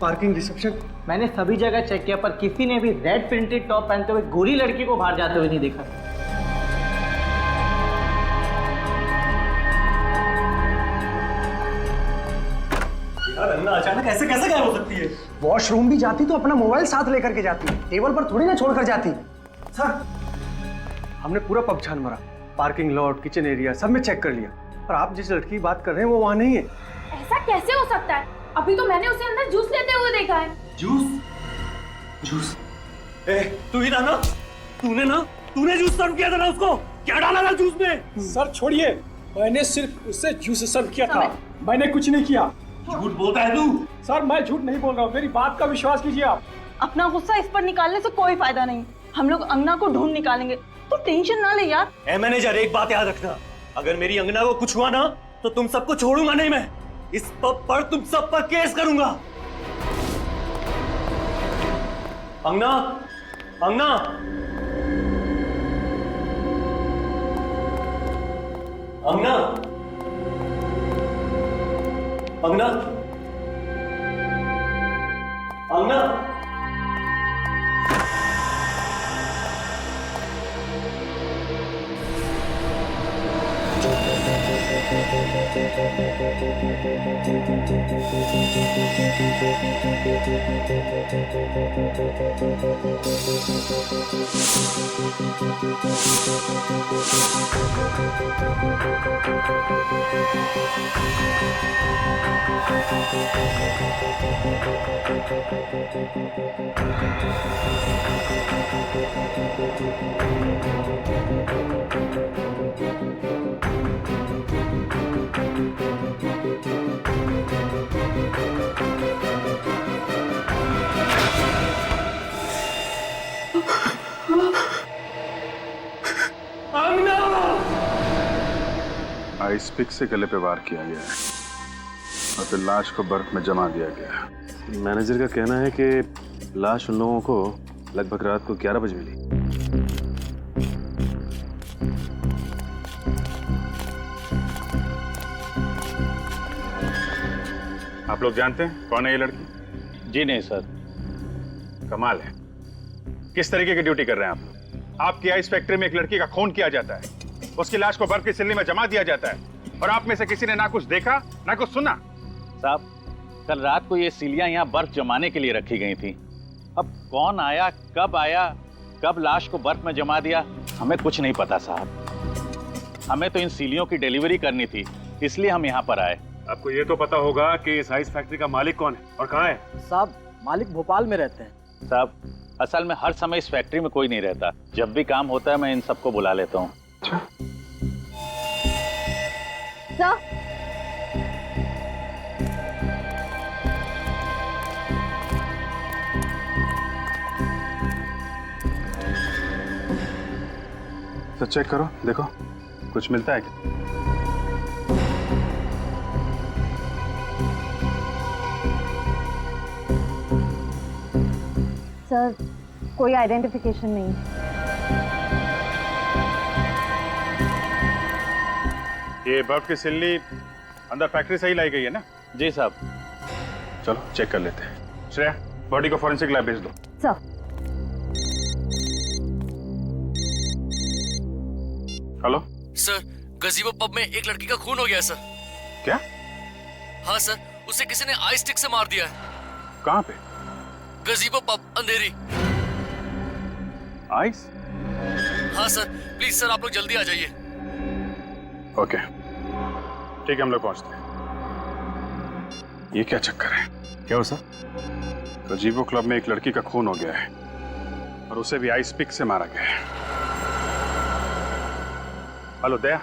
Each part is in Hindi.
पार्किंग, रिसेप्शन, मैंने सभी जगह चेक किया पर किसी ने भी रेड प्रिंटेड टॉप पहनते हुए गोरी लड़की को बाहर जाते हुए नहीं देखा। यार अन्ना अचानक ऐसे कैसे गायब हो सकती है? वॉशरूम भी जाती तो अपना मोबाइल साथ लेकर के जाती, टेबल पर थोड़ी ना छोड़कर जाती। सर, हमने पूरा पब छान मारा, पार्किंग लॉट, किचन एरिया सब में चेक कर लिया, पर आप जिस लड़की की बात कर रहे हैं वो वहाँ नहीं है। ऐसा कैसे हो सकता है? अभी तो मैंने उसे अंदर जूस लेते हुए देखा है। जूस? जूस? तू ही था ना? तूने जूस सर्व किया था ना उसको? क्या डाला था जूस में? सर छोड़िए, मैंने सिर्फ उससे जूस सर्व किया था, मैंने कुछ नहीं किया। झूठ बोलता है तू? सर मैं झूठ नहीं बोल रहा हूँ, मेरी बात का विश्वास कीजिए आप। अपना गुस्सा इस पर निकालने से कोई फायदा नहीं, हम लोग अंगना को ढूंढ निकालेंगे, तो टेंशन ना ले यार। ए मैनेजर, एक बात याद रखना, अगर मेरी अंगना को कुछ हुआ ना तो तुम सबको छोड़ूंगा नहीं मैं। इस पब पर तुम सब पर केस करूंगा। अंगना, अंगना, अंगना, अंगना, अंगना। आइस पिक से गले पे वार किया गया है और फिर लाश को बर्फ में जमा दिया गया। मैनेजर का कहना है कि लाश उन लोगों को लगभग रात को 11 बजे मिली। आप लोग जानते हैं कौन है ये लड़की? जी नहीं सर। कमाल है, किस तरीके की ड्यूटी कर रहे हैं आप लोग? आपकी आइस फैक्ट्री में एक लड़की का खून किया जाता है, उसकी लाश को बर्फ की सिल्ली में जमा दिया जाता है और आप में से किसी ने ना कुछ देखा ना कुछ सुना। साहब, कल रात को ये सिलियां यहाँ बर्फ जमाने के लिए रखी गई थी। अब कौन आया, कब लाश को बर्फ में जमा दिया, हमें कुछ नहीं पता साहब। हमें तो इन सिलियों की डिलीवरी करनी थी, इसलिए हम यहाँ पर आए। आपको ये तो पता होगा कि इस आइस फैक्ट्री का मालिक कौन है और कहाँ है? साहब, मालिक भोपाल में रहते हैं। साहब, असल में हर समय इस फैक्ट्री में कोई नहीं रहता, जब भी काम होता है मैं इन सबको बुला लेता हूँ। सर, तो चेक करो, देखो कुछ मिलता है क्या? सर कोई आइडेंटिफिकेशन नहीं। ये बर्फ की सिल्ली अंदर फैक्ट्री से ही लाई गई है ना? जी साहब। चलो चेक कर लेते हैं। श्रेया, बॉडी को फॉरेंसिक लैब भेज दो। सर, हेलो सर, गजीबो पब में एक लड़की का खून हो गया है सर। क्या? हाँ सर, उसे किसी ने आइस स्टिक से मार दिया है। कहाँ पे? गजीबो पब, अंधेरी। आइस? हाँ सर, प्लीज सर आप लोग जल्दी आ जाइए। ओके ठीक है, हम लोग पहुंचते हैं। ये क्या चक्कर है? क्या हो सर? गजीबो क्लब में एक लड़की का खून हो गया है और उसे भी आइस पिक से मारा गया है। हेलो दया,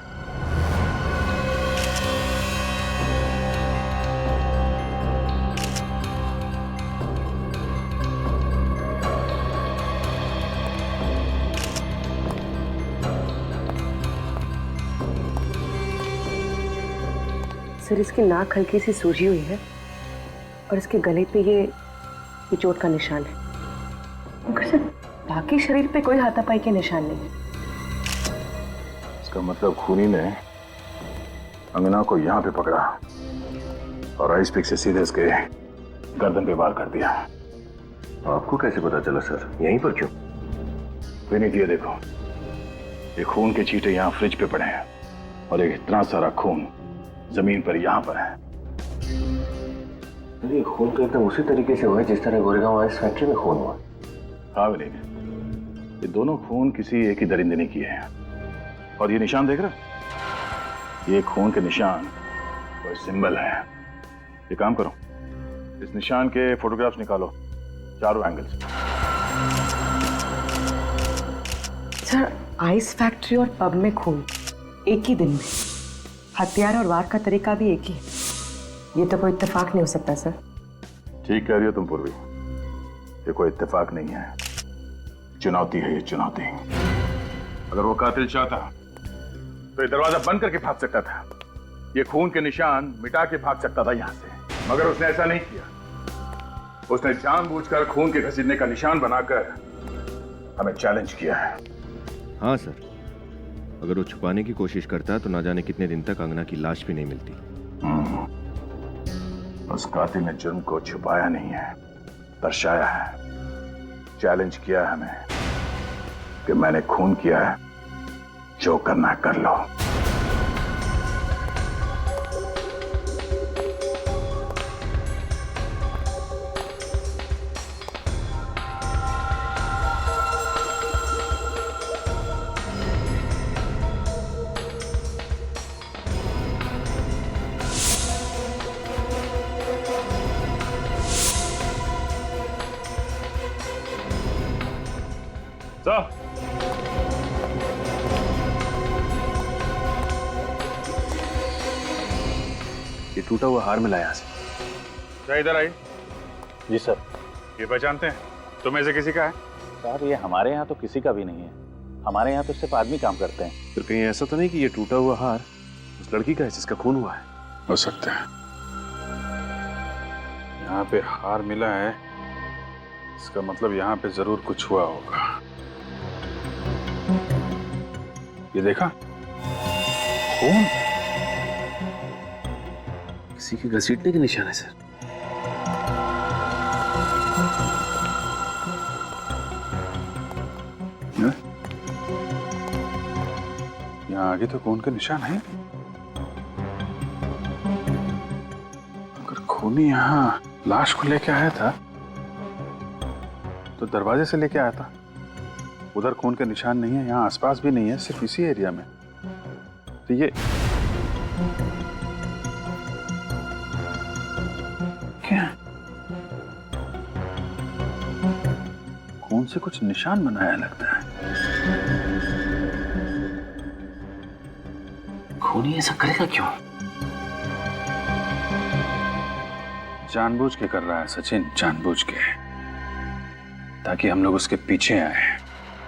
सर इसकी नाक हल्की सी सूजी हुई है और इसके गले पे ये चोट का निशान है, मगर सर बाकी शरीर पे कोई हाथापाई के निशान नहीं है। इसका मतलब खूनी ने अंगना को यहाँ पे पकड़ा और आइस पिक से सीधे इसके गर्दन पे वार कर दिया। आपको कैसे पता चला सर? यहीं पर क्यों? विनीत ये देखो, ये खून के छींटे यहाँ फ्रिज पे पड़े हैं और एक इतना सारा खून जमीन पर यहाँ पर है। ये खून तो एकदम उसी तरीके से हुआ है जिस तरह गोरेगांव आइस फैक्ट्री में खून हुआ। हाँ विनीत, ये दोनों खून किसी एक ही दरिंदे ने किए हैं। और ये निशान देख रहे? ये खून के निशान कोई सिंबल है। ये काम करो, इस निशान के फोटोग्राफ्स निकालो चारों एंगल से। सर, आइस फैक्ट्री और पब में खून एक ही दिन में, हथियार और वार का तरीका भी एक ही। ये तो कोई इत्तेफाक नहीं हो सकता सर। ठीक कह रही हो तुम पूर्वी, ये कोई इत्तेफाक नहीं है, चुनौती है ये चुनौती। अगर वो कातिल चाहता तो ये दरवाजा बंद करके भाग सकता था, ये खून के निशान मिटा के भाग सकता था यहां से, मगर उसने ऐसा नहीं किया। उसने जानबूझकर खून के घसीटने का निशान बनाकर हमें चैलेंज किया है। हाँ सर, अगर वो छुपाने की कोशिश करता तो ना जाने कितने दिन तक अंगना की लाश भी नहीं मिलती। उस कातिल ने जुर्म को छुपाया नहीं है, दर्शाया है, चैलेंज किया है हमें कि मैंने खून किया है, जो करना है कर लो। ये टूटा हुआ हार मिला यहाँ से। क्या इधर आई? जी सर। ये पहचानते हैं? तुम्हें से किसी का है? सर ये हमारे यहाँ तो किसी का भी नहीं है, हमारे यहाँ तो सिर्फ आदमी काम करते हैं। फिर कहीं ऐसा तो नहीं कि ये टूटा हुआ हार उस लड़की का है जिसका खून हुआ है? हो सकता है। यहाँ पे हार मिला है, इसका मतलब यहाँ पे जरूर कुछ हुआ होगा। ये देखा खून, किसी के घसीटने के निशान है सर। यहाँ आगे तो खून के निशान है। अगर खूनी यहाँ लाश को लेके आया था तो दरवाजे से लेके आया था। उधर खून के निशान नहीं है, यहाँ आसपास भी नहीं है, सिर्फ इसी एरिया में। तो ये क्या? खून से कुछ निशान बनाया लगता है। खूनी ऐसा करेगा क्यों? जानबूझ के कर रहा है सचिन, जानबूझ के, ताकि हम लोग उसके पीछे आए।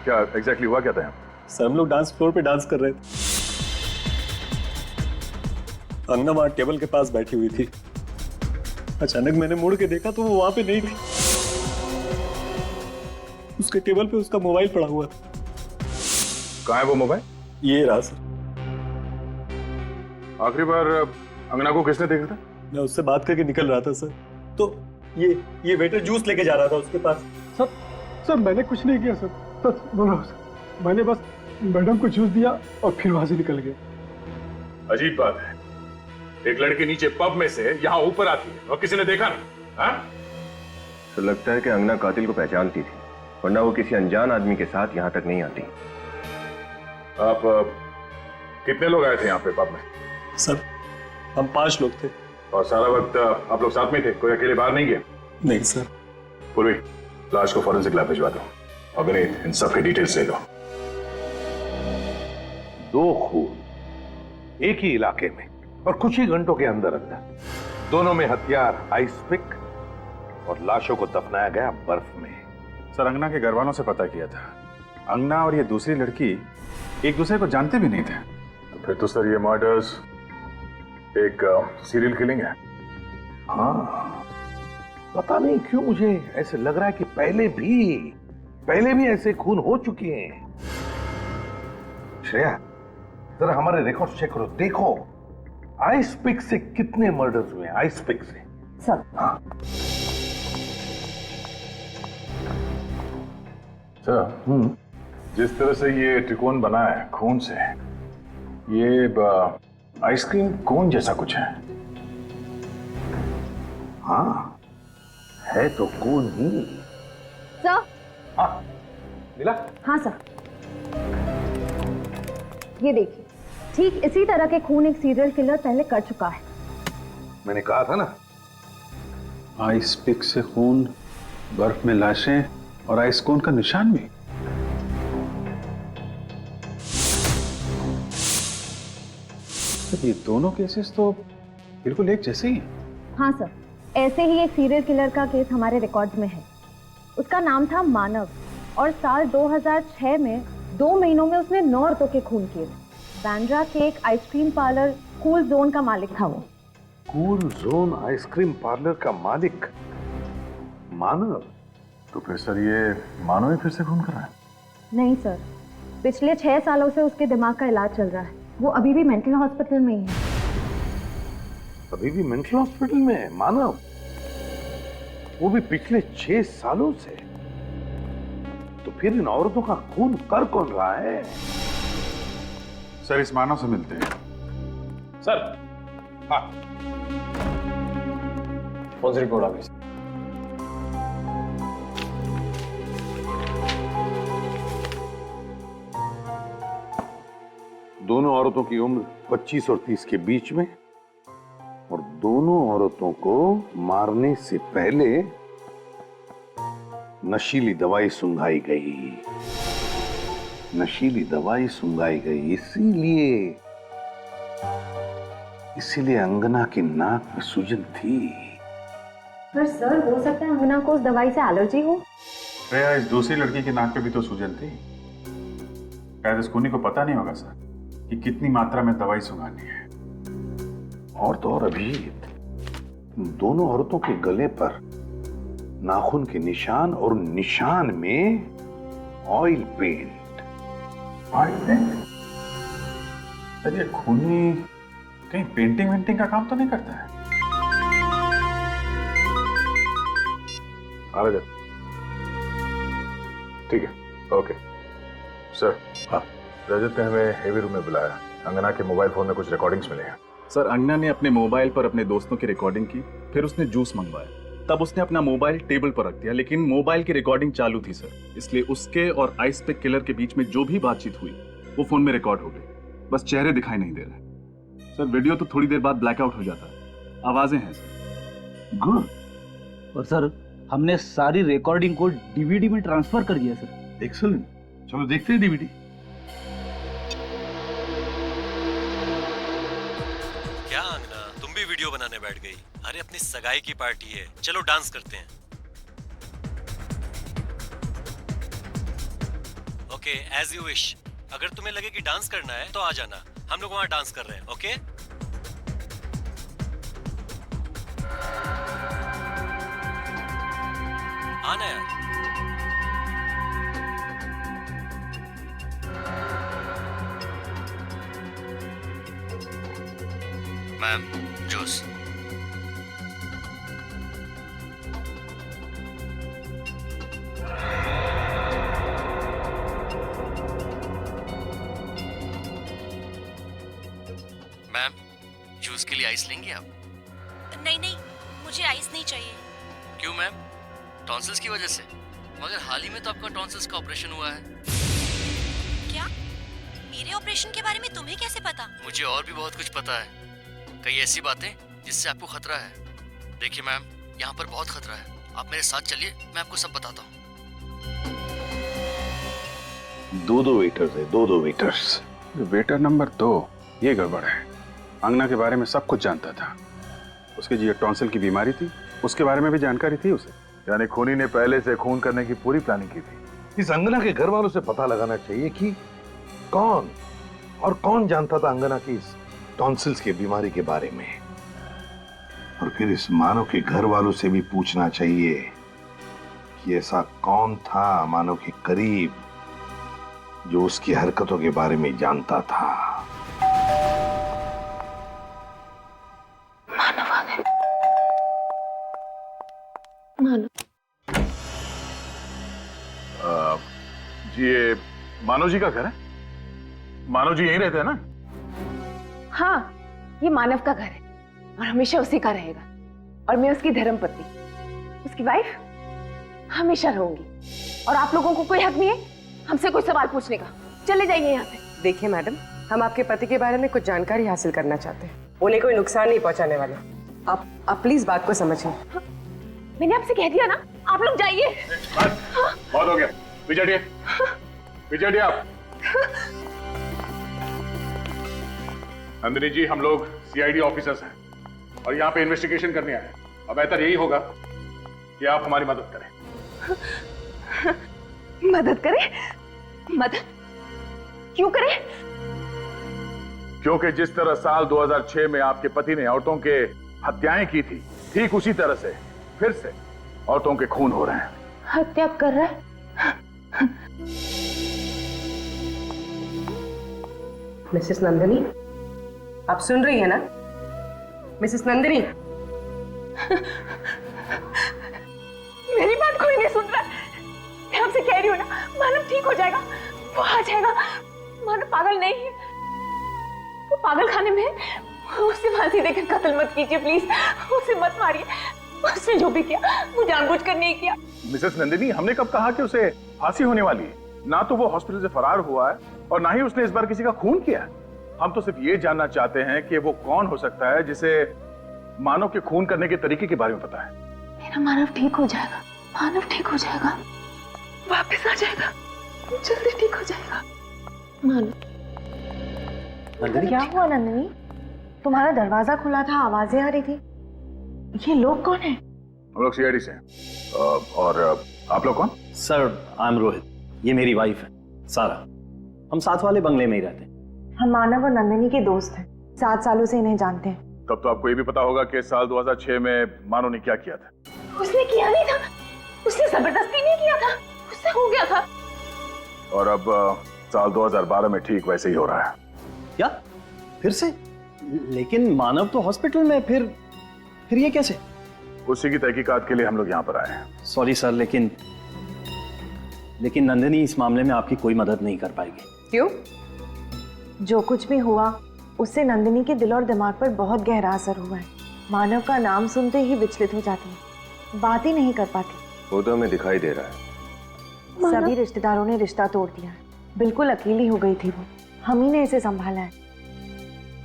क्या एग्जैक्टली हुआ क्या था? सर हम लोग डांस फ्लोर पे डांस कर रहे थे, अंगना वहां टेबल के पास बैठी हुई थी। अचानक मैंने मुड़ के देखा तो वो वहां पे नहीं थी, उसके टेबल पे उसका मोबाइल पड़ा हुआ था। कहाँ है वो मोबाइल? ये रहा सर। आखिरी बार अंगना को किसने देखा था? मैं उससे बात करके निकल रहा था सर, तो ये वेटर जूस लेके जा रहा था उसके पास। सर मैंने कुछ नहीं किया सर, सच बोल रहा हूं सर। मैंने बस मैडम को जूस दिया और फिर वहां से निकल गया। अजीब बात है, एक लड़की नीचे पब में से यहाँ ऊपर आती है और किसी ने देखा नहीं। हाँ? तो लगता है कि अंगना कातिल को पहचानती थी, वरना वो किसी अनजान आदमी के साथ यहाँ तक नहीं आती। आप कितने लोग आए थे यहाँ पे पब में? सर हम 5 लोग थे। और सारा वक्त आप लोग साथ में थे, कोई अकेले बाहर नहीं गया? नहीं सर। पूर्वी, लाश को फॉरेंसिक लैब भिजवा दो और विनीत इन सब की डिटेल्स ले लो। 2 खून एक ही इलाके में और कुछ ही घंटों के अंदर अंदर, दोनों में हथियार आइस पिक और लाशों को दफनाया गया बर्फ में। सर अंगना के घर वालों से पता किया था, अंगना और ये दूसरी लड़की एक दूसरे को जानते भी नहीं थे। तो फिर तो सर ये मर्डर्स एक सीरियल किलिंग है। हाँ, पता नहीं क्यों मुझे ऐसे लग रहा है कि पहले भी ऐसे खून हो चुके हैं। श्रेया, जरा हमारे रिकॉर्ड चेक करो, देखो आइस पिक से कितने मर्डर्स हुए हैं। आइस पिक से सर। हाँ सर, जिस तरह से ये त्रिकोण बना है खून से, ये आइसक्रीम कोन जैसा कुछ है। हाँ, है तो कोन ही। सर। हाँ, मिला? हाँ सर, ये देखिए, ठीक इसी तरह के खून एक सीरियल किलर पहले कर चुका है। मैंने कहा था ना। आइस पिक से खून, बर्फ में लाशें और आइस कोन का निशान भी। ये दोनों केसेस तो बिल्कुल एक जैसे ही हैं। हाँ सर, ऐसे ही एक सीरियल किलर का केस हमारे रिकॉर्ड्स में है। उसका नाम था मानव और साल 2006 में 2 महीनों में उसने 9 औरतों के खून किए। बांद्रा के एक आइसक्रीम पार्लर कूल जोन का मालिक था वो। कूल जोन आइसक्रीम पार्लर का मालिक मानव? तो फिर सर ये मानव ही फिर से खून कर रहा है? नहीं सर, पिछले 6 सालों से उसके दिमाग का इलाज चल रहा है। वो अभी भी मेंटल हॉस्पिटल में ही है। अभी भी मेंटल हॉस्पिटल में है मानव? वो भी पिछले 6 सालों से? तो फिर इन औरतों का खून कर कौन रहा है? सर इस मानव से मिलते हैं। सर। हाँ, कौन सी रिपोर्ट आ गई? दोनों औरतों की उम्र 25 और 30 के बीच में, और दोनों औरतों को मारने से पहले नशीली दवाई सुंघाई गई। नशीली दवाई सुंघाई गई इसीलिए अंगना की नाक में सूजन थी। पर सर, हो सकता है अंगना को उस दवाई से एलर्जी हो। श्रेया, इस दूसरी लड़की की नाक पे भी तो सूजन थी। शायद इस खूनी को पता नहीं होगा सर कि कितनी मात्रा में दवाई सुंघानी है। और तो और अभिजीत, दोनों औरतों के गले पर नाखून के निशान और निशान में oil paint. Oil paint? Sir ये खूनी कहीं पेंटिंग वेंटिंग का काम तो नहीं करता है? आ रहा। ठीक है, ओके सर। हाँ, रजत ने हमें हेवी रूम में बुलाया। अंगना के मोबाइल फोन में कुछ रिकॉर्डिंग्स मिले हैं। सर, अंगना ने अपने मोबाइल पर अपने दोस्तों की रिकॉर्डिंग की, फिर उसने जूस मंगवाया। तब उसने अपना मोबाइल टेबल पर रख दिया, लेकिन मोबाइल की रिकॉर्डिंग चालू थी सर। इसलिए उसके और आइस पिक किलर के बीच में जो भी बातचीत हुई वो फोन में रिकॉर्ड हो गई। बस चेहरे दिखाई नहीं दे रहे सर। वीडियो तो थोड़ी देर बाद ब्लैकआउट हो जाता है, आवाजें हैं सर। गुड। और सर, हमने सारी रिकॉर्डिंग को डीवीडी में ट्रांसफर कर दिया सर। एक्सीलेंट, चलो देखते हैं डीवीडी। क्या अंगना, तुम भी वीडियो बनाने बैठ गई? अरे अपनी सगाई की पार्टी है, चलो डांस करते हैं। Okay, as you wish. अगर तुम्हें लगे कि डांस करना है तो आ जाना, हम लोग वहां डांस कर रहे हैं। ओके? आना यार। Ma'am, juice. मैम, जूस के लिए आइस लेंगे आप? नहीं नहीं, मुझे आइस नहीं चाहिए। क्यों मैम? टॉन्सिल्स की वजह से? मगर हाल ही में तो आपका टॉन्सिल्स का ऑपरेशन हुआ है। क्या? मेरे ऑपरेशन के बारे में तुम्हें कैसे पता? मुझे और भी बहुत कुछ पता है, कई ऐसी बातें जिससे आपको खतरा है। देखिए मैम, यहाँ पर बहुत खतरा है, आप मेरे साथ चलिए, मैं आपको सब बताता हूँ। 2 वेटर्स है, 2 वेटर्स। वेटर नंबर 2, ये गड़बड़ है। अंगना के बारे में सब कुछ जानता था। उसके जो टॉन्सिल की बीमारी थी उसके बारे में भी जानकारी थी उसे। यानी खूनी ने पहले से खून करने की पूरी प्लानिंग की थी। इस अंगना के घर वालों से पता लगाना चाहिए कि कौन जानता था अंगना की इस टॉन्सिल्स की बीमारी के बारे में। और फिर इस मानव के घर वालों से भी पूछना चाहिए कि ऐसा कौन था मानव के करीब जो उसकी हरकतों के बारे में जानता था। मानव आ गए। मानव। जी ये मानव जी का घर है? मानव जी यहीं रहते हैं ना? हाँ, ये मानव का घर है और हमेशा उसी का रहेगा। और मैं उसकी धर्मपत्नी, उसकी वाइफ हमेशा रहूंगी। और आप लोगों को कोई हक नहीं है हमसे कोई सवाल पूछने का। चले जाइए यहाँ से। देखिए मैडम, हम आपके पति के बारे में कुछ जानकारी हासिल करना चाहते हैं। उन्हें कोई नुकसान नहीं पहुंचाने वाले। आप प्लीज बात को समझिए। हाँ, मैंने आपसे कह दिया ना, आप लोग जाइए। बहुत हो गया, विजय विजय आप। नंदिनी जी, हम लोग सीआईडी ऑफिसर्स हैं और यहाँ पे इन्वेस्टिगेशन करने आए हैं। अब बेहतर यही होगा कि आप हमारी मदद करें। मदद करें? मदद क्यों करें? क्योंकि जिस तरह साल 2006 में आपके पति ने औरतों के हत्याएं की थी, ठीक उसी तरह से फिर से औरतों के खून हो रहे हैं। हत्या कर रहा है? मिसेस नंदिनी, आप सुन रही है ना? मिसेस नंदिनी, मेरी बात कोई नहीं सुन रहा। मैं आपसे कह रही हूँ ना, मानव ठीक हो जाएगा, वो आ जाएगा। मानव पागल नहीं है, वो पागल खाने में है। उसे फांसी देकर कत्ल मत कीजिए प्लीज, उसे मत मारिए। उसने जो भी किया वो जानबूझकर नहीं किया। मिसेस नंदिनी, हमने कब कहा कि उसे फांसी होने वाली है? ना तो वो हॉस्पिटल से फरार हुआ है और ना ही उसने इस बार किसी का खून किया है। हम तो सिर्फ ये जानना चाहते हैं कि वो कौन हो सकता है जिसे मानव के खून करने के तरीके के बारे में पता है। मेरा मानव ठीक हो जाएगा, मानव ठीक हो जाएगा, वापस आ जाएगा, जल्दी ठीक हो जाएगा। मानव। क्या हुआ नंदिनी? तुम्हारा दरवाजा खुला था, आवाजें आ रही थी। ये लोग कौन हैं? हम लोग सीआईडी से हैं। और आप लोग कौन? सर, आई एम रोहित, ये मेरी वाइफ है सारा। हम साथ वाले बंगले में ही रहते हैं। हम मानव और नंदिनी के दोस्त हैं, 7 सालों से इन्हें जानते हैं। तब तो आपको ये भी पता होगा कि साल 2006 में मानव ने क्या किया था। उसने किया नहीं था, उसने जबरदस्ती नहीं किया था, उससे हो गया था। और अब साल 2012 में ठीक वैसे ही हो रहा है। क्या? फिर से? लेकिन मानव तो हॉस्पिटल में, फिर ये कैसे? उसी की तहकीकात के लिए हम लोग यहाँ पर आए हैं। सॉरी सर, लेकिन नंदिनी इस मामले में आपकी कोई मदद नहीं कर पाएगी। क्यों? जो कुछ भी हुआ उससे नंदिनी के दिल और दिमाग पर बहुत गहरा असर हुआ है। मानव का नाम सुनते ही विचलित हो जाती है, बात ही नहीं कर पाती। वो तो हमें दिखाई दे रहा है। सभी रिश्तेदारों ने रिश्ता तोड़ दिया है, बिल्कुल अकेली हो गई थी वो। हम ही ने इसे संभाला है।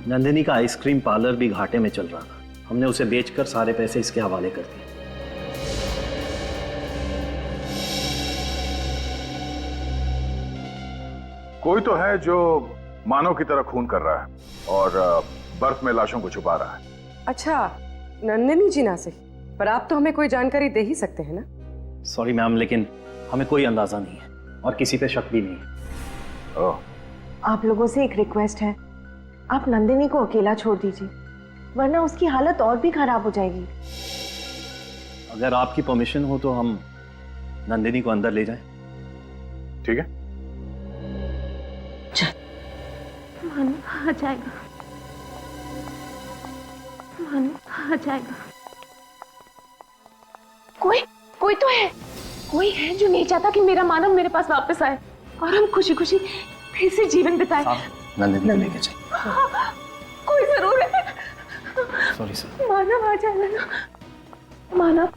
नंदिनी का आइसक्रीम पार्लर भी घाटे में चल रहा था, हमने उसे बेचकर सारे पैसे इसके हवाले कर दिए। कोई तो है जो मानव की तरह खून कर रहा है और बर्फ में लाशों को छुपा रहा है। अच्छा, नंदिनी जी ना सही, पर आप तो हमें कोई जानकारी दे ही सकते हैं ना? सॉरी मैम, लेकिन हमें कोई अंदाजा नहीं है और किसी पे शक भी नहीं है। आप लोगों से एक रिक्वेस्ट है, आप नंदिनी को अकेला छोड़ दीजिए, वरना उसकी हालत और भी खराब हो जाएगी। अगर आपकी परमिशन हो तो हम नंदिनी को अंदर ले जाएं। ठीक है। मानव आ जाएगा, मानव आ जाएगा। कोई तो है, कोई है जो नहीं चाहता कि मेरा मानव मेरे पास वापस आए और हम खुशी खुशी फिर से जीवन बिताए। नंदिनी को लेके जाइए। कोई जरूर है। Sorry sir. मानव आ जाएगा ना? मानव।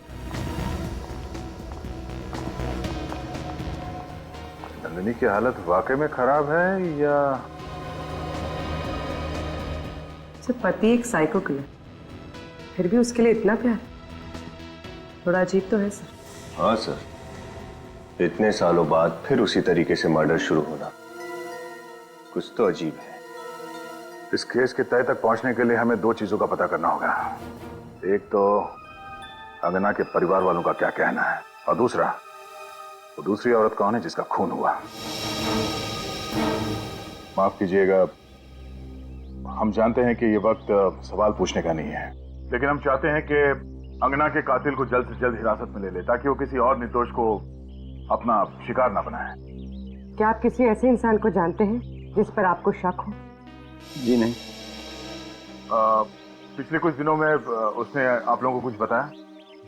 नंदिनी की हालत वाकई में खराब है या? सर, पति एक साइको किलर, फिर भी उसके लिए इतना प्यार, थोड़ा अजीब तो है सर। हाँ सर, इतने सालों बाद फिर उसी तरीके से मर्डर शुरू होना कुछ तो अजीब है। इस केस के तय तक पहुंचने के लिए हमें 2 चीजों का पता करना होगा। एक तो अंगना के परिवार वालों का क्या कहना है, और दूसरा वो दूसरी औरत कौन है जिसका खून हुआ। माफ कीजिएगा, हम जानते हैं कि ये वक्त सवाल पूछने का नहीं है, लेकिन हम चाहते हैं कि अंगना के कातिल को जल्द से जल्द हिरासत में ले ले, ताकि वो किसी और निर्दोष को अपना शिकार ना बनाए। क्या आप किसी ऐसे इंसान को जानते हैं जिस पर आपको शक हो? जी नहीं। पिछले कुछ दिनों में उसने आप लोगों को कुछ बताया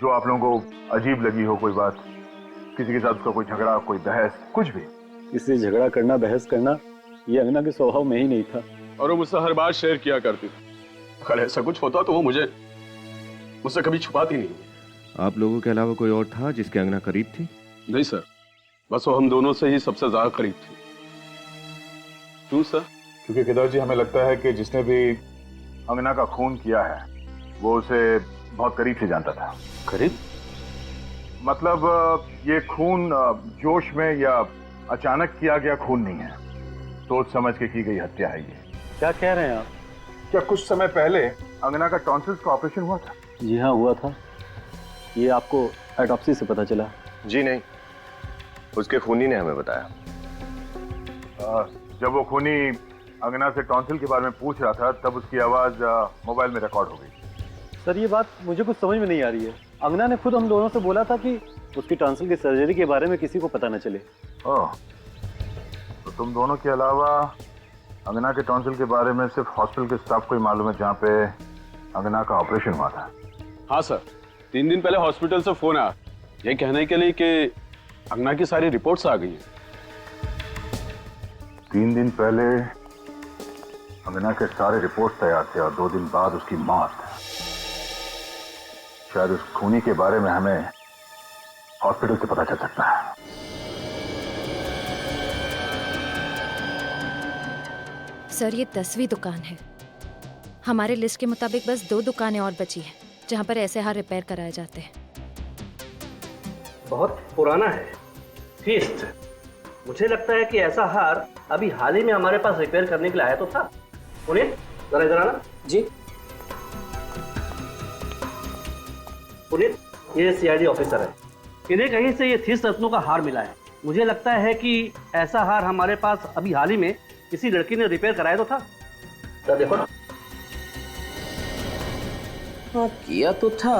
जो आप लोगों को अजीब लगी हो? कोई बात, किसी के साथ उसका कोई झगड़ा, कोई बहस, कुछ भी? इसलिए झगड़ा करना, बहस करना ये अंगना के स्वभाव में ही नहीं था। और वो मुझसे हर बात शेयर किया करती थी। अगर ऐसा कुछ होता तो वो मुझसे कभी छुपाती नहीं। आप लोगों के अलावा कोई और था जिसके अंगना करीब थी? नहीं सर, बस वो हम दोनों से ही सबसे ज्यादा करीब थी। क्यों सर? क्योंकि केदार जी, हमें लगता है कि जिसने भी अंगना का खून किया है वो उसे बहुत करीब से जानता था। करीब मतलब ये खून जोश में या अचानक किया गया खून नहीं है, सोच समझ के की गई हत्या है ये। क्या कह रहे हैं आप? क्या कुछ समय पहले अंगना का टॉन्सिल्स का ऑपरेशन हुआ था? जी हाँ, हुआ था। ये आपको ऑटोप्सी से पता चला? जी नहीं, उसके खूनी ने हमें बताया। जब वो खूनी अंगना से टॉन्सिल के बारे में पूछ रहा था तब उसकी आवाज मोबाइल में रिकॉर्ड हो गई। सर, ये बात मुझे कुछ समझ में नहीं आ रही है। अंगना ने खुद हम दोनों से बोला था कि उसकी टॉन्सिल की सर्जरी के बारे में किसी को पता न चले। ओह, तो तुम दोनों के अलावा अंगना के टॉन्सिल के बारे में सिर्फ हॉस्पिटल के स्टाफ को ही मालूम है जहाँ पे अंगना का ऑपरेशन हुआ था? हाँ सर, 3 दिन पहले हॉस्पिटल से फोन आया ये कहने के लिए कि अंगना की सारी रिपोर्ट्स आ गई हैं। 3 दिन पहले अंगना के सारे रिपोर्ट तैयार थे और 2 दिन बाद उसकी मौत। शायद उस खूनी के बारे में हमें हॉस्पिटल से पता चल सकता है। सर, ये 10वीं दुकान है। हमारे लिस्ट के मुताबिक बस 2 दुकानें और बची हैं जहां पर ऐसे हार रिपेयर कराए जाते हैं। बहुत पुराना है फीस्ट। मुझे लगता है कि ऐसा हार अभी हाल ही में हमारे पास रिपेयर करने के लिए आया तो था। उन्हें जरा इधर आना। जी पुनीत, ये सीआईडी ऑफिसर है। इन्हें कहीं से ये 30 रत्नों का हार मिला है। मुझे लगता है कि ऐसा हार हमारे पास अभी हाल ही में किसी लड़की ने रिपेयर कराया तो था। तो देखो ना। हाँ, किया तो था।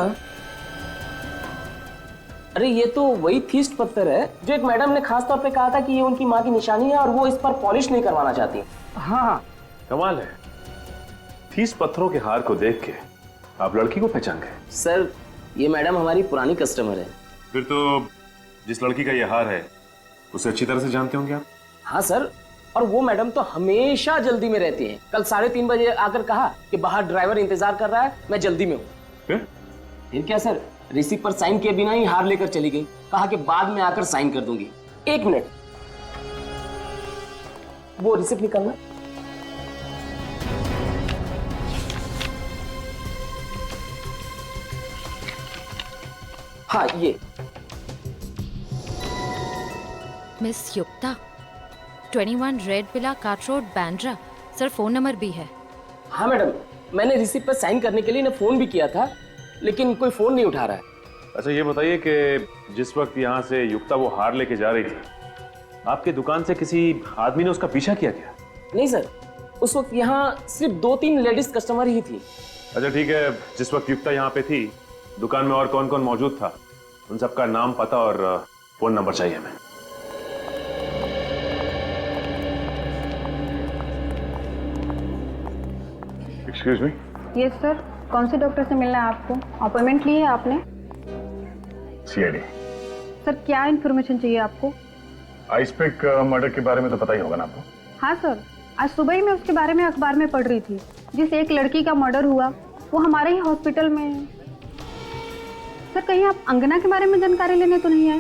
अरे ये तो वही थीस्ट पत्थर है जो एक मैडम ने खास तौर पे कहा था कि ये उनकी माँ की निशानी है और वो इस पर पॉलिश नहीं करवाना चाहती। हाँ, कमाल है, थीस्ट पत्थरों के हार को देख के आप लड़की को पहचान गए? सर, ये मैडम हमारी पुरानी कस्टमर है। फिर तो जिस लड़की का ये हार है उसे अच्छी तरह से जानते होंगे आप? हाँ सर, और वो मैडम तो हमेशा जल्दी में रहती हैं। कल 3:30 बजे आकर कहा कि बाहर ड्राइवर इंतजार कर रहा है, मैं जल्दी में हूँ। फिर क्या सर, रिसिप्ट पर साइन किए बिना ही हार लेकर चली गई। कहा कि बाद में आकर साइन कर दूंगी। 1 मिनट, वो रिसिप्ट निकालना। हाँ, ये मिस युक्ता, 21 red villa cart road, Bandra. Sir, phone number भी है। हाँ मैडम, मैंने रिसिप्ट पर साइन करने के लिए इन्हें फोन भी किया था, लेकिन कोई फोन नहीं उठा रहा है। अच्छा, ये बताइए कि जिस वक्त यहाँ से युक्ता वो हार लेके जा रही थी, आपके दुकान से किसी आदमी ने उसका पीछा किया क्या? नहीं सर, उस वक्त यहाँ सिर्फ 2-3 लेडीज कस्टमर ही थी। अच्छा ठीक है, जिस वक्त युक्ता यहाँ पे थी दुकान में और कौन कौन मौजूद था, उन सबका नाम, पता और फोन नंबर चाहिए हमें। Excuse me. यस सर, कौन से डॉक्टर से मिलना है आपको? अपॉइंटमेंट ली है आपने? सीआईडी। सर, क्या इन्फॉर्मेशन चाहिए आपको? आइसपिक मर्डर के बारे में तो पता ही होगा ना आपको? हाँ सर, आज सुबह ही मैं उसके बारे में अखबार में पढ़ रही थी। जिस एक लड़की का मर्डर हुआ वो हमारे ही हॉस्पिटल में है। सर, कहीं आप अंगना के बारे में जानकारी लेने तो नहीं आए?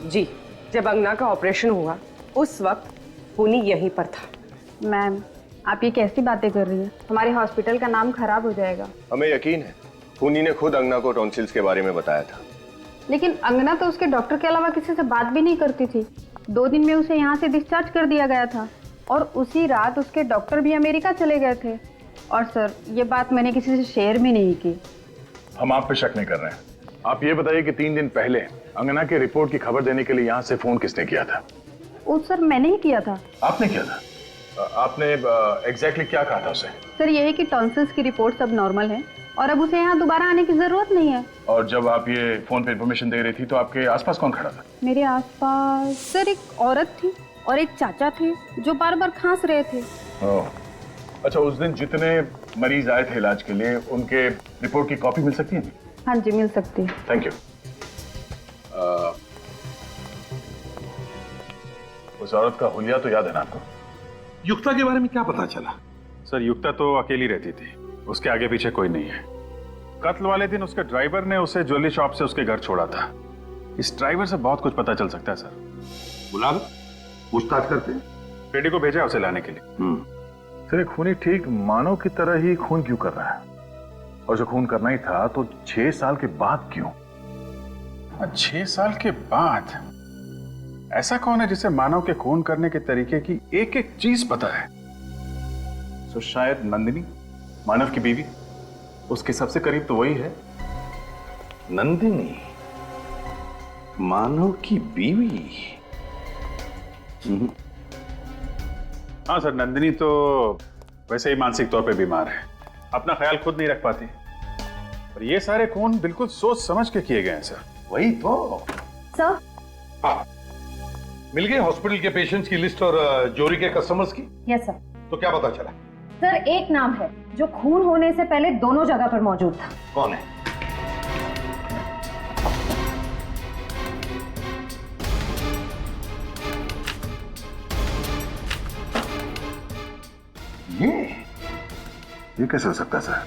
जी, जब अंगना का ऑपरेशन हुआ उस वक्त खूनी यहीं पर था। मैम, आप ये कैसी बातें कर रही हैं? हमारे हॉस्पिटल का नाम खराब हो जाएगा। हमें यकीन है खूनी ने खुद अंगना को टॉन्सिल्स के बारे में बताया था। लेकिन अंगना तो उसके डॉक्टर के अलावा किसी से बात भी नहीं करती थी। 2 दिन में उसे यहाँ से डिस्चार्ज कर दिया गया था और उसी रात उसके डॉक्टर भी अमेरिका चले गए थे। और सर, ये बात मैंने किसी से शेयर भी नहीं की। हम आप पे शक नहीं कर रहे हैं। आप ये बताइए कि 3 दिन पहले अंगना के रिपोर्ट की खबर देने के लिए यहाँ से फोन किसने किया था? वो सर, मैंने ही किया था। आपने किया था? आपने एग्जैक्टली क्या कहा था उसे? सर, ये है कि टॉन्सिल्स की रिपोर्ट सब नॉर्मल है और अब उसे यहाँ दोबारा आने की जरूरत नहीं है। और जब आप ये फोन पे इंफॉर्मेशन दे रही थी तो आपके आसपास कौन खड़ा था? मेरे आसपास सर एक औरत थी और एक चाचा थे जो बार बार खांस रहे थे। ओह, अच्छा, उस दिन जितने मरीज आए थे इलाज के लिए उनके रिपोर्ट की कॉपी मिल सकती है? हाँ जी, मिल सकती है। Thank you. उस औरत का हुलिया तो याद है ना आपको? युक्ता के बारे में क्या पता चला? सर युक्ता तो अकेली रहती थी, उसके आगे पीछे कोई नहीं है। कत्ल वाले दिन उसके ड्राइवर ने उसे ज्वेलरी शॉप से उसके घर छोड़ा था। इस ड्राइवर से बहुत कुछ पता चल सकता है सर। बुला लो, पूछताछ करते हैं। पेडी को भेजा उसे लाने के लिए। सर खूनी ठीक मानव की तरह ही खून क्यों कर रहा है? और जो खून करना ही था तो 6 साल के बाद क्यों? 6 साल के बाद? ऐसा कौन है जिसे मानव के खून करने के तरीके की एक एक चीज पता है? तो शायद नंदिनी, मानव की बीवी। उसके सबसे करीब तो वही है। नंदिनी मानव की बीवी? हाँ सर, नंदिनी तो वैसे ही मानसिक तौर पे बीमार है, अपना ख्याल खुद नहीं रख पाती। और ये सारे खून बिल्कुल सोच समझ के किए गए हैं सर। वही तो सर। हाँ, मिल गए हॉस्पिटल के पेशेंट्स की लिस्ट और जोरी के कस्टमर्स की? Yes sir. तो क्या पता चला? सर एक नाम है जो खून होने से पहले दोनों जगह पर मौजूद था। कौन है? ये कैसे हो सकता है सर?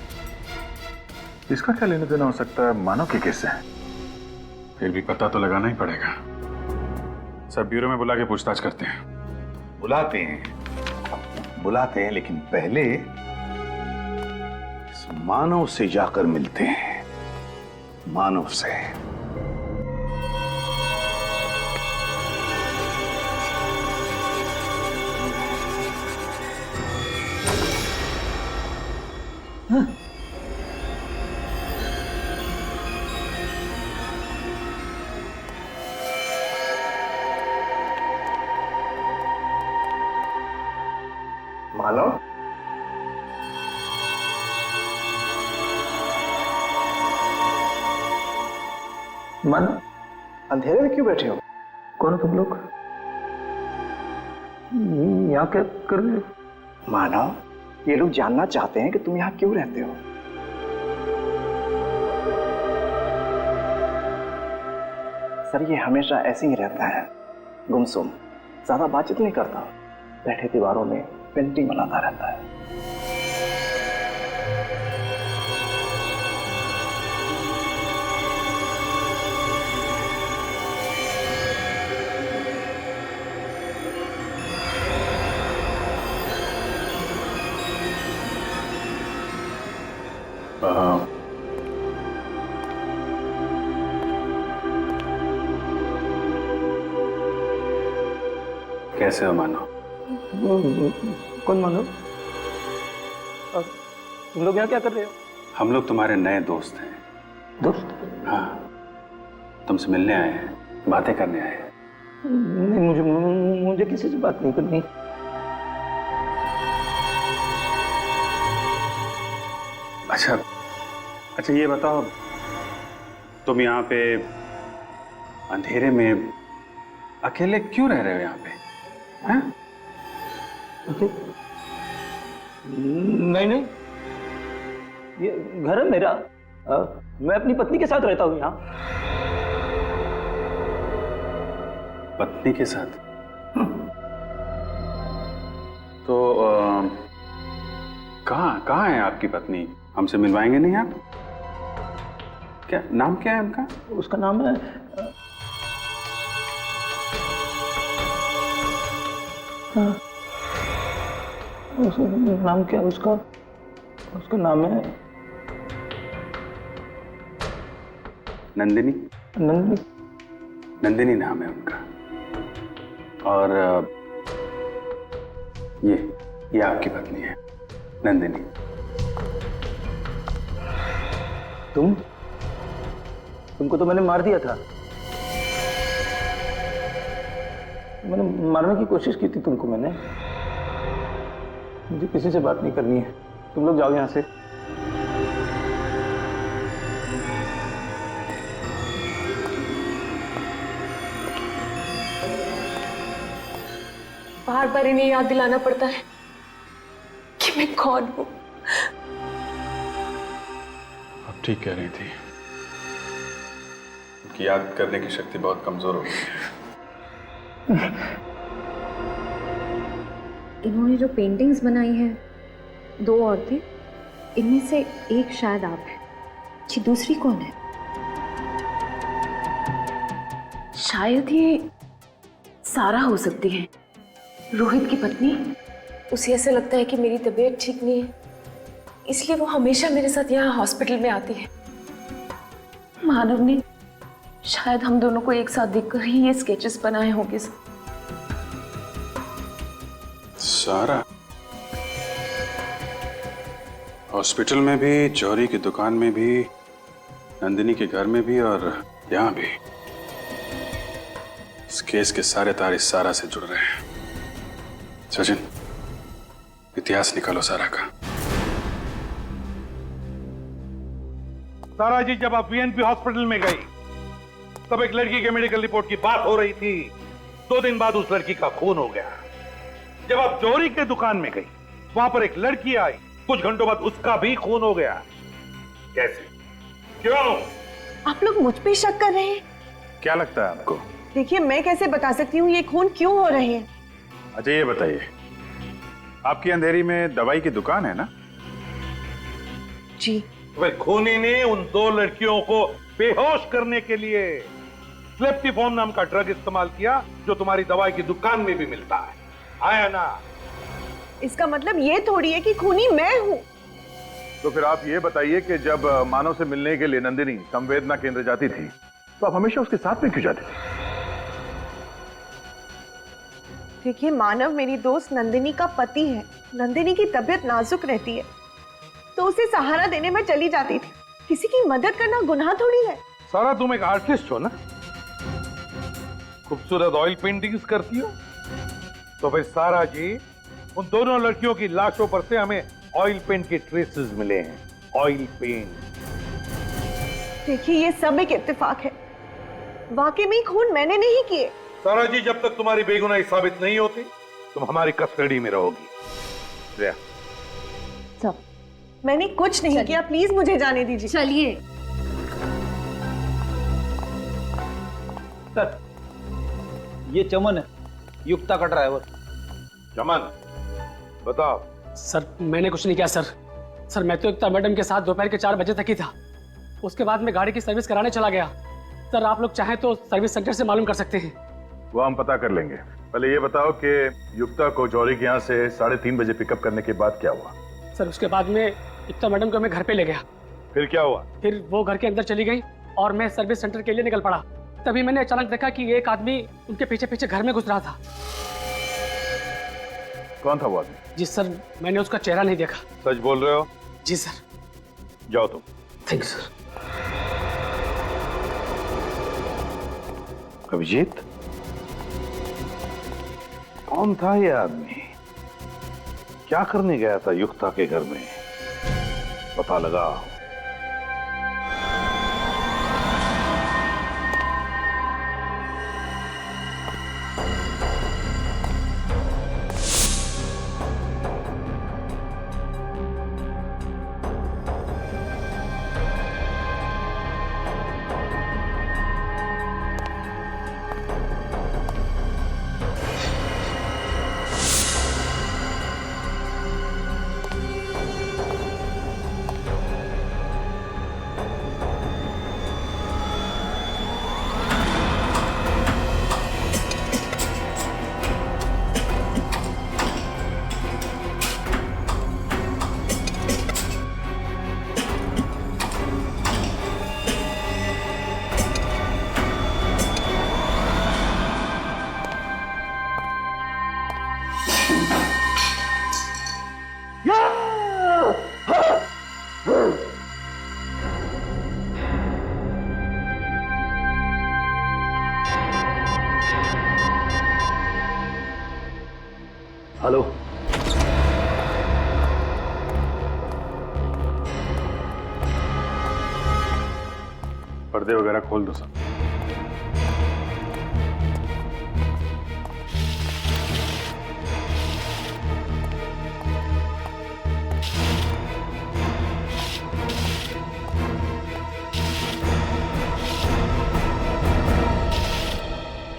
इसका क्या लेना देना हो सकता है मानव के केस से? फिर भी पता तो लगाना ही पड़ेगा सर। ब्यूरो में बुला के पूछताछ करते हैं। बुलाते हैं लेकिन पहले इस मानव से जाकर मिलते हैं। मानव से। मानव, मानव, अंधेरे में क्यों बैठे हो? कौन हो तुम लोग? यहाँ क्या कर रहे हो? मानव, ये लोग जानना चाहते हैं कि तुम यहाँ क्यों रहते हो। सर ये हमेशा ऐसे ही रहता है, गुमसुम, ज्यादा बातचीत नहीं करता, बैठे दीवारों में पेंटिंग बनाता रहता है। कैसे हो मानव? कौन मानव? तुम लोग यहाँ क्या कर रहे हो? हम लोग तुम्हारे नए दोस्त हैं। दोस्त? हाँ, तुमसे मिलने आए हैं, बातें करने आए हैं। नहीं, मुझे किसी से बात नहीं करनी। अच्छा ये बताओ, तुम यहाँ पे अंधेरे में अकेले क्यों रह रहे हो यहाँ पे? हाँ? नहीं, ये घर है मेरा। मैं अपनी पत्नी के साथ रहता हूँ यहाँ। पत्नी के साथ? तो कहाँ है आपकी पत्नी? हमसे मिलवाएंगे नहीं आप? क्या नाम क्या है उनका? उसका नाम है नाम क्या? उसका नाम है नंदिनी। नंदिनी? नंदिनी नाम है उनका। और ये आपकी पत्नी है नंदिनी। तुमको तो मैंने मार दिया था। मैंने मारने की कोशिश की थी तुमको। मैंने मुझे किसी से बात नहीं करनी है। तुम लोग जाओ यहाँ से। बार बार इन्हें याद दिलाना पड़ता है कि मैं कौन हूं। आप ठीक कह रही थी, उनकी याद करने की शक्ति बहुत कमजोर हो गई है। इन्होंने जो पेंटिंग्स बनाई हैं, 2 औरतें, इनमें से एक शायद आप हैं। जी, दूसरी कौन है? शायद ये सारा हो सकती है, रोहित की पत्नी। उसे ऐसा लगता है कि मेरी तबीयत ठीक नहीं है, इसलिए वो हमेशा मेरे साथ यहाँ हॉस्पिटल में आती है। मानव ने शायद हम दोनों को एक साथ देखकर ही ये स्केचेस बनाए होंगे। सारा हॉस्पिटल में भी, जौहरी की दुकान में भी, नंदिनी के घर में भी और यहाँ भी। इस केस के सारे तार इस सारा से जुड़ रहे हैं। सचिन, इतिहास निकालो सारा का। सारा जी, जब आप वीएनपी हॉस्पिटल में गई तब एक लड़की के मेडिकल रिपोर्ट की बात हो रही थी। 2 दिन बाद उस लड़की का खून हो गया। जब आप जौहरी के दुकान में गई, वहां पर एक लड़की आई, कुछ घंटों बाद उसका भी खून हो गया। कैसे? क्यों? आप लोग मुझ पे शक कर रहे हैं? क्या लगता है आपको? देखिए, मैं कैसे बता सकती हूँ ये खून क्यों हो रहे हैं। अच्छा ये बताइए, आपकी अंधेरी में दवाई की दुकान है ना? जी। वह खूनी ने उन 2 लड़कियों को बेहोश करने के लिए स्लेप्टिफॉर्म नाम का ड्रग इस्तेमाल किया, जो तुम्हारी दवाई की दुकान में भी मिलता है। आया ना? इसका मतलब ये थोड़ी है कि खूनी मैं हूँ। तो फिर आप ये बताइए कि जब मानव से मिलने के लिए नंदिनी संवेदना केंद्र जाती थी तो आप हमेशा उसके साथ में क्यों जाती थी? देखिए, मानव मेरी दोस्त नंदिनी का पति है। नंदिनी की तबीयत नाजुक रहती है तो उसे सहारा देने में चली जाती थी। किसी की मदद करना गुनाह थोड़ी है। सारा, तुम एक आर्टिस्ट हो ना? खूबसूरत ऑयल पेंटिंग्स करती हो। तो फिर सारा जी, उन दोनों लड़कियों की लाशों पर से हमें ऑयल पेंट के ट्रेसेस मिले हैं। Oil paint. देखिए, ये सब एक इत्तेफाक है। वाकई में खून मैंने नहीं किए। सारा जी, जब तक तुम्हारी बेगुनाही साबित नहीं होती, तुम हमारी कस्टडी में रहोगी। श्रेया, सब मैंने कुछ नहीं किया। प्लीज मुझे जाने दीजिए। चलिए। सर, ये चमन है, युक्ता का ड्राइवर। चमन, बताओ। सर, मैंने कुछ नहीं किया सर। सर, मैं तो युक्ता मैडम के साथ दोपहर के 4 बजे तक ही था। उसके बाद मैं गाड़ी की सर्विस कराने चला गया। सर, आप लोग चाहें तो सर्विस सेंटर से मालूम कर सकते हैं। वो हम पता कर लेंगे। पहले ये बताओ कि युक्ता को जौहरी के यहाँ से 3:30 बजे पिकअप करने के बाद क्या हुआ? सर, उसके बाद में युक्ता मैडम को मैं घर पे ले गया। फिर क्या हुआ? फिर वो घर के अंदर चली गई और मैं सर्विस सेंटर के लिए निकल पड़ा। तभी मैंने अचानक देखा कि एक आदमी उनके पीछे पीछे घर में घुस रहा था। कौन था वो आदमी? जी सर, मैंने उसका चेहरा नहीं देखा। सच बोल रहे हो? जी सर। जाओ तुम। Thank you sir. अभिजीत, कौन था ये आदमी? क्या करने गया था युक्ता के घर में? पता लगाओ। हेलो। पर्दे वगैरह खोल दो सब।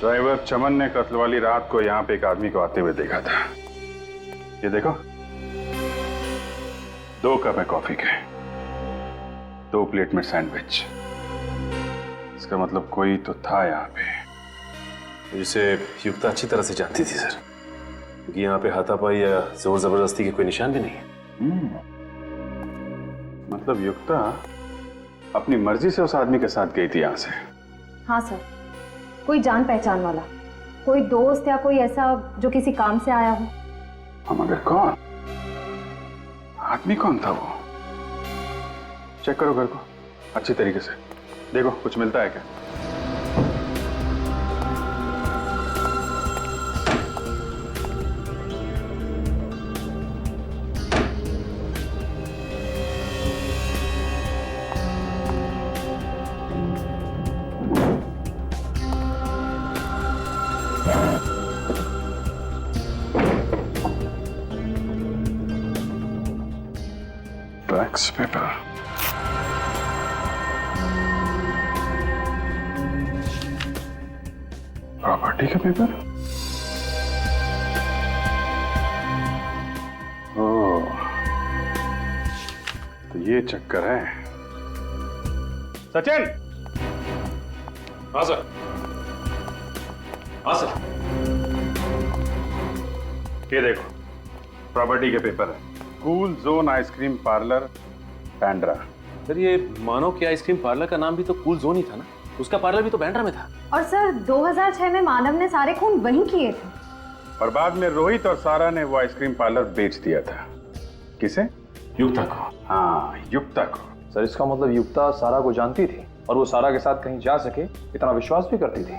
ड्राइवर चमन ने कत्ल वाली रात को यहाँ पे एक आदमी को आते हुए देखा था। ये देखो, 2 कप है कॉफी के, 2 प्लेट में सैंडविच। इसका मतलब कोई तो था यहाँ पे। जिसे युक्ता अच्छी तरह से जानती थी सर, क्योंकि यहाँ पे हाथापाई या जोर जबरदस्ती के कोई निशान भी नहीं है। मतलब युक्ता अपनी मर्जी से उस आदमी के साथ गई थी यहाँ से? हाँ सर, कोई जान पहचान वाला, कोई दोस्त या कोई ऐसा जो किसी काम से आया हो। मगर कौन? आदमी कौन था वो? चेक करो घर को अच्छी तरीके से, देखो कुछ मिलता है क्या। टैक्स पेपर, प्रॉपर्टी का पेपर। ओह, तो ये चक्कर है। सचिन। हाँ सर। हाँ सर। ये देखो, प्रॉपर्टी के पेपर है। Cool zone ice cream parlour, Bandra. Sir ये मानव के आइसक्रीम पार्लर का नाम भी तो कूल जोन ही था ना, उसका पार्लर भी तो बैंड्रा में था। और सर 2006 में मानव ने सारे खून वहीं किए थे। और बाद में रोहित और सारा ने वो आइसक्रीम पार्लर बेच दिया था। किसे? युक्ता को। हाँ, युक्ता को। सर इसका मतलब युक्ता सारा को जानती थी और वो सारा के साथ कहीं जा सके इतना विश्वास भी करती थी।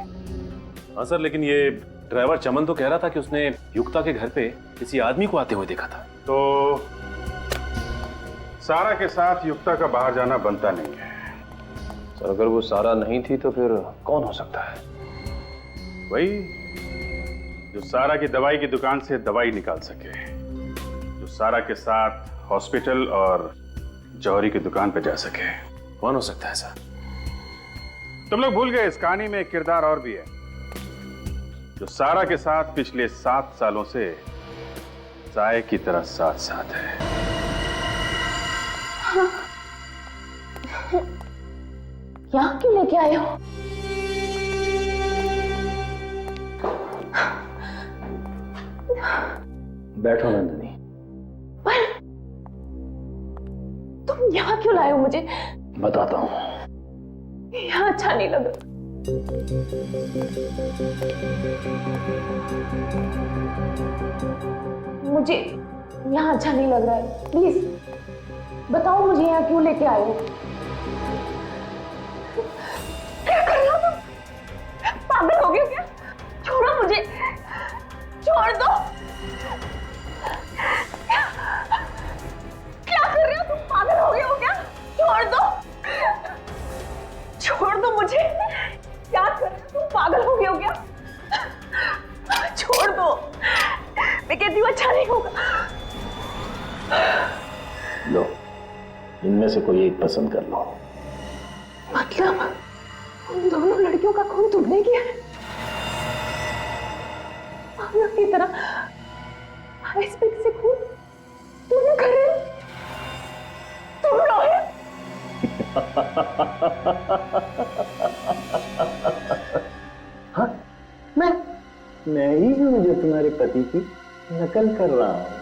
हाँ सर, लेकिन ये ड्राइवर चमन तो कह रहा था कि उसने युक्ता के घर पे किसी आदमी को आते हुए देखा था। तो सारा के साथ युक्ता का बाहर जाना बनता नहीं है। सर अगर वो सारा नहीं थी तो फिर कौन हो सकता है? वही जो सारा की दवाई की दुकान से दवाई निकाल सके, जो सारा के साथ हॉस्पिटल और जौहरी की दुकान पे जा सके। कौन हो सकता है सर? तुम लोग भूल गए, इस कहानी में एक किरदार और भी है जो सारा के साथ पिछले 7 सालों से साए की तरह साथ साथ है। यहाँ क्यों लेके आए हो? बैठो नंदिनी। पर तुम यहाँ क्यों लाए हो मुझे? बताता हूँ। यहाँ अच्छा नहीं लगा। मुझे यहाँ अच्छा नहीं लग रहा है, प्लीज बताओ मुझे यहाँ क्यों लेके आए हो? क्या कर रहे हो तुम? पागल हो गए हो क्या? छोड़ो मुझे, छोड़ दो। क्या कर रहे हो तुम? पागल हो गए हो क्या? छोड़ दो, छोड़ दो मुझे। क्या कर रहे हो तुम? पागल हो गए हो क्या? छोड़ दो, मैं कहती हूँ अच्छा नहीं होगा। लो, इनमें से कोई एक पसंद कर लो। मतलब उन दोनों लड़कियों का खून तुमने किया है? पागल की तरह आइस पिक से खून तुम कर रहे हो? तुम रोहित? हाँ, मैं ही हूँ जो तुम्हारे पति की नकल कर रहा हूँ।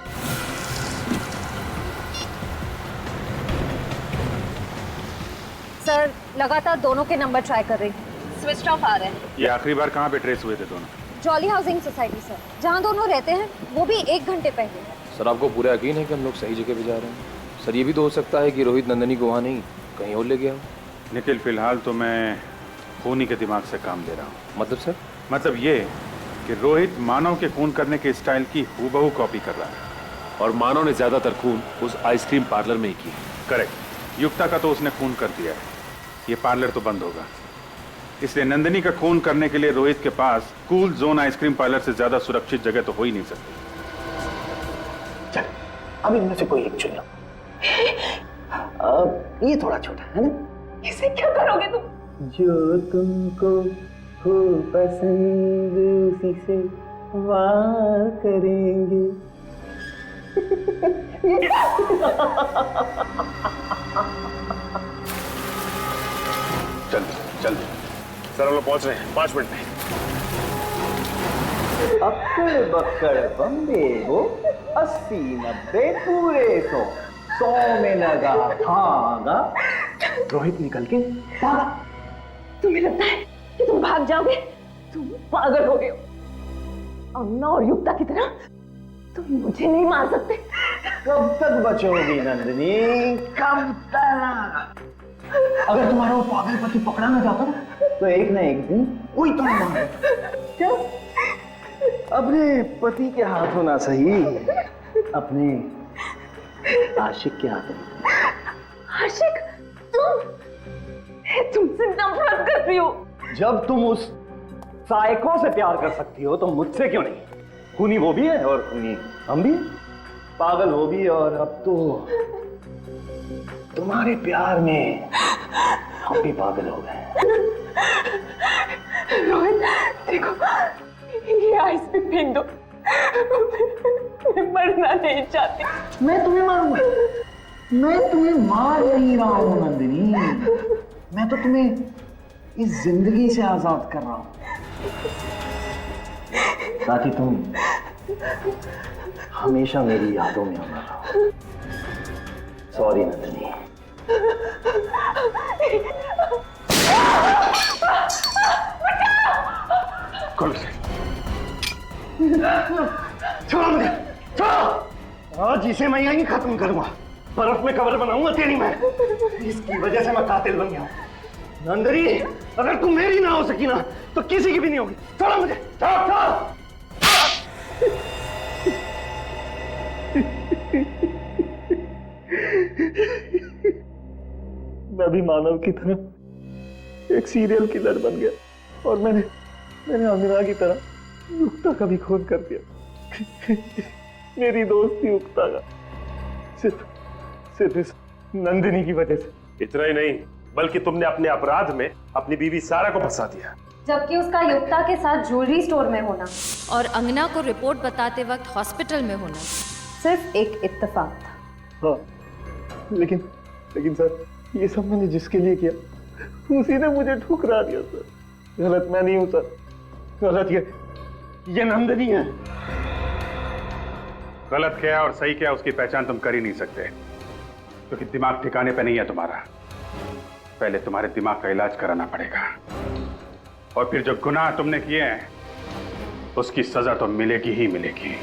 सर लगातार दोनों के नंबर ट्राई कर रही हूँ, स्विच ऑफ आ रहे हैं। ये आखिरी बार कहाँ पे ट्रेस हुए थे दोनों? जॉली हाउसिंग सोसाइटी सर, जहाँ दोनों रहते हैं, वो भी 1 घंटे पहले। सर आपको पूरा यकीन है कि हम लोग सही जगह पे जा रहे हैं? सर ये भी तो हो सकता है कि रोहित नंदिनी को वहाँ नहीं कहीं और ले गया हो। निखिल, फिलहाल तो मैं खूनी के दिमाग से काम ले रहा हूँ। मतलब सर? मतलब ये कि रोहित मानव के खून करने के स्टाइल की हूबहू कॉपी कर रहा है। और मानव ने ज्यादातर खून उस आइसक्रीम पार्लर में ही की। करेक्ट। युक्ता का तो उसने खून कर दिया है, ये पार्लर तो बंद होगा। इसलिए नंदिनी का खून करने के लिए रोहित के पास कूल जोन आइसक्रीम पार्लर से ज्यादा सुरक्षित जगह तो हो ही नहीं सकती। चल, अब इनमें से कोई एक चुन लो। ये थोड़ा छोटा है ना? इसे क्या करोगे तुम? जो तुमको हो पसंद उसी से वार करेंगे। जल्दी जल्दी सर, हम लोग पहुंच रहे हैं 5 मिनट में। अक्कड़ बक्कड़ बम्बे वो 80 90 पूरे 100 में लगा धागा। रोहित निकल के भागा। तुम्हें लगता है कि तुम भाग जाओगे? तुम पागल हो गए हो। अन्ना और युक्ता की तरह तुम मुझे नहीं मार सकते। कब तक बचोगी नंदिनी, कब तक? अगर तुम्हारा वो पागल पति पकड़ा ना जाता ना, तो एक ना एक दिन कोई तो मारे। क्या? अपने पति के हाथों ना सही, अपने आशिक के हाथों। आशिक? तुमसे नफरत करती हो। जब तुम उस साइको से प्यार कर सकती हो तो मुझसे क्यों नहीं? खूनी वो भी है और खूनी हम भी, पागल वो भी, और अब तो तुम्हारे प्यार में हम भी पागल हो गए। रोहित देखो, ये आइस पे फेंक दो। मैं मरना नहीं चाहती। मैं तुम्हें मारूंगा? मैं तुम्हें मार नहीं रहा हूं नंदिनी, मैं तो तुम्हें इस जिंदगी से आजाद कर रहा हूं ताकि तुम हमेशा मेरी यादों में अमर रहो। सॉरी नंदिनी। कौन से? छोड़ो मुझे, छोड़ो। आज इसे मैं यहीं खत्म करूंगा। बर्फ में कब्र बनाऊंगा तेरी मैं। इसकी वजह से मैं कातिल बन गया हूं। नंदरी, अगर तुम मेरी ना हो सकी ना, तो किसी की भी नहीं होगी। छोड़ो मुझे, छोड़ो, छोड़ो। मैं भी मानव की तरह एक सीरियल किलर बन गया और मैंने अमीरा की तरह युक्ता का भी खून कर दिया। मेरी दोस्ती युक्ता का सिर्फ इस नंदिनी की वजह से। इतना ही नहीं, बल्कि तुमने अपने अपराध में अपनी बीवी सारा को फंसा दिया, जबकि उसका युक्ता के साथ ज्वेलरी स्टोर में होना और अंगना को रिपोर्ट बताते वक्त हॉस्पिटल में होना सिर्फ एक इत्तेफाक था। हाँ, लेकिन सर, ये सब मैंने जिसके लिए किया उसी ने मुझे ठुकरा दिया सर। गलत मैं नहीं हूं सर, गलत ये नंदिनी है। गलत क्या और सही क्या उसकी पहचान तुम कर ही नहीं सकते, क्योंकि दिमाग ठिकाने पे नहीं है तुम्हारा। पहले तुम्हारे दिमाग का इलाज कराना पड़ेगा, और फिर जो गुनाह तुमने किए हैं उसकी सजा तो मिलेगी ही मिलेगी।